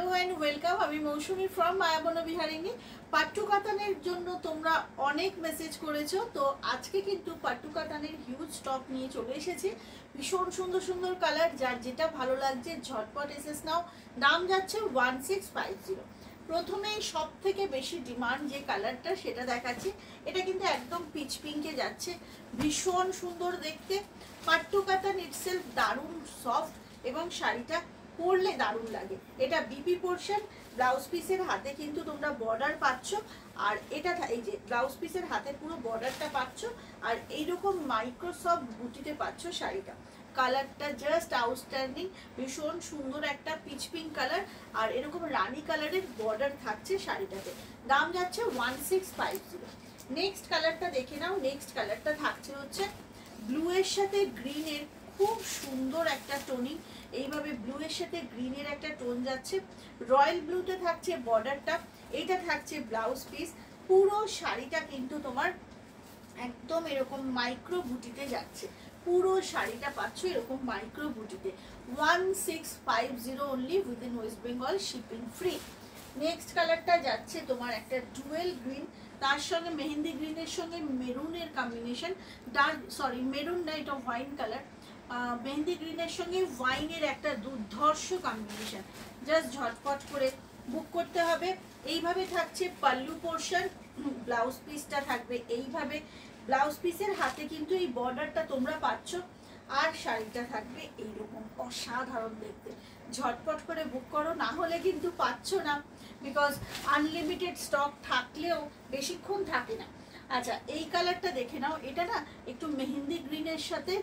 Hello and welcome. আমি মৌসুমি from মায়াবন বিহারিণী। পাট্টু কাতানের জন্য তোমরা অনেক মেসেজ করেছো, তো আজকে কিন্তু পাট্টু কাতানের হিউজ স্টক নিয়ে চলে এসেছি। ভীষণ সুন্দর সুন্দর কালার, যার যেটা ভালো লাগছে ঝটপট এসেস নাও। দাম যাচ্ছে 1650। প্রথমেই সব থেকে বেশি ডিমান্ড যে কালারটা সেটা দেখাচ্ছি। এটা কিন্তু একদম পিচ পিঙ্কে যাচ্ছে, ভীষণ সুন্দর দেখতে। পাট্টু কাতান ইটসেলফ দারুণ সফট এবং শাড়িটা পরলে দারুণ লাগে। এটা বিপি পোর্শন, ব্লাউজ পিসের হাতে কিন্তু তোমরা বর্ডার পাচ্ছ, আর এটা এই যে ব্লাউজ পিসের হাতে পুরো বর্ডারটা পাচ্ছ, আর এইরকম মাইক্রোসফট বুটিতে পাচ্ছ শাড়িটা। কালারটা জাস্ট আউটস্ট্যান্ডিং, ভীষণ সুন্দর একটা পিচ পিঙ্ক কালার, আর এরকম রানী কালারের বর্ডার থাকছে শাড়িটাতে। দাম যাচ্ছে 1650। নেক্সট কালারটা দেখে নাও। নেক্সট কালারটা থাকছে হচ্ছে ব্লু এর সাথে গ্রিনের খুব সুন্দর একটা টোনিং। এইভাবে ব্লু এর সাথে গ্রিনের একটা টোন যাচ্ছে, রয়্যাল ব্লুতে থাকছে বর্ডারটা, এইটা থাকছে ব্লাউজ পিস। পুরো শাড়িটা কিন্তু তোমার একদম এরকম মাইক্রো বুটিতে যাচ্ছে, পুরো শাড়িটা পাচ্ছ এরকম মাইক্রো বুটিতে। 1650 only, within West Bengal, shipping free. Next কালারটা যাচ্ছে তোমার একটা ডুয়েল গ্রিন, তার সঙ্গে মেহেন্দি গ্রিনের সঙ্গে মেরুনের কম্বিনেশন। ডার্ক মেরুন না, এটা ওয়াইন কালার। মেহেন্দি গ্রিনের সঙ্গে ওয়াইনের একটা দুর্ধর্ষ কম্বিনেশন। জাস্ট ঝটপট করে বুক করতে হবে। এইভাবে থাকছে পাল্লু পোর্শন, ব্লাউজ পিসটা থাকবে এইভাবে। ব্লাউজ পিসের হাতে কিন্তু এই বর্ডারটা তোমরা পাচ্ছ, আর শাড়িটা থাকবে এইরকম অসাধারণ দেখতে। ঝটপট করে বুক করো, না হলে কিন্তু পাচ্ছ না, বিকজ আনলিমিটেড স্টক থাকলেও বেশিক্ষণ থাকে না। আচ্ছা, এই কালারটা দেখে নাও। এটা না একটু মেহেন্দি গ্রিনের সাথে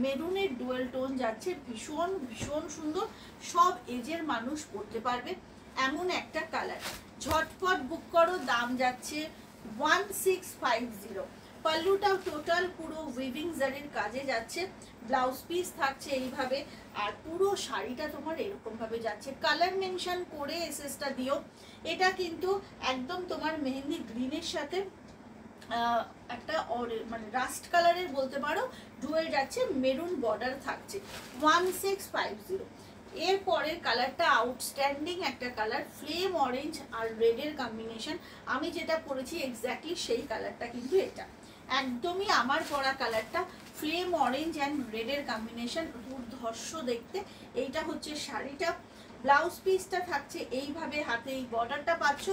মেরুনের ডুয়েল টোন যাচ্ছে, ভীষণ ভীষণ সুন্দর। সব এজের মানুষ পরতে পারবে এমন একটা কালার। ঝটপট বুক করো। দাম যাচ্ছে 1650। পাল্লুটাও টোটাল পুরো উইভিং জারির কাজে যাচ্ছে, ব্লাউজ পিস থাকছে এইভাবে, আর পুরো শাড়িটা তোমার এরকম ভাবে যাচ্ছে। কালার মেনশন করে এসএসটা দিও। এটা কিন্তু একদম তোমার মেহেন্দি গ্রিনের সাথে একটা মানে রাস্ট কালারের বলতে পারো, ডুয়েল যাচ্ছে, মেরুন বর্ডার থাকছে। 1650। এর পরের কালারটা আউটস্ট্যান্ডিং একটা কালার, ফ্লেম অরেঞ্জ আর রেডের কম্বিনেশন। আমি যেটা পরেছি এক্স্যাক্টলি সেই কালারটা কিন্তু এটা একদমই আমার পরা কালারটা, ফ্লেম অরেঞ্জ অ্যান্ড রেডের কম্বিনেশন, দুর্ধর্ষ দেখতে। এইটা হচ্ছে শাড়িটা। ব্লাউজ পিসটা থাকছে এইভাবে, হাতে এই বর্ডারটা পাচ্ছ।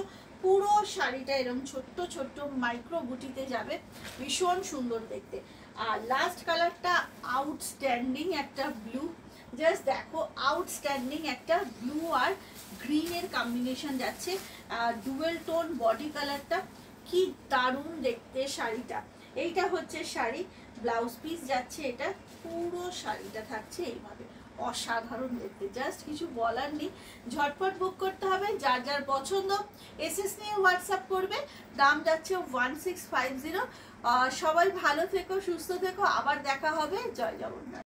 পুরো শাড়িটা এরকম ছোট্ট ছোট্ট মাইক্রো বুটিতে যাবে, ভীষণ সুন্দর দেখতে। আর লাস্ট কালারটা আউটস্ট্যান্ডিং একটা ব্লু। জাস্ট দেখো, আউটস্ট্যান্ডিং একটা ব্লু আর গ্রিনের কম্বিনেশন যাচ্ছে, ডুয়েল টোন বডি কালারটা, কি দারুণ দেখতে শাড়িটা। এইটা হচ্ছে শাড়ি, ব্লাউজ পিস যাচ্ছে এটা, পুরো শাড়িটা থাকছে এইভাবে, অসাধারণ দেখতে। জাস্ট কিছু বলার নেই, ঝটপট বুক করতে হবে। যার যার পছন্দ এসএস নিয়ে হোয়াটসঅ্যাপ করবে। দাম যাচ্ছে 1650। সবাই ভালো থেকো, সুস্থ থেকো, আবার দেখা হবে। জয় জগন্নাথ।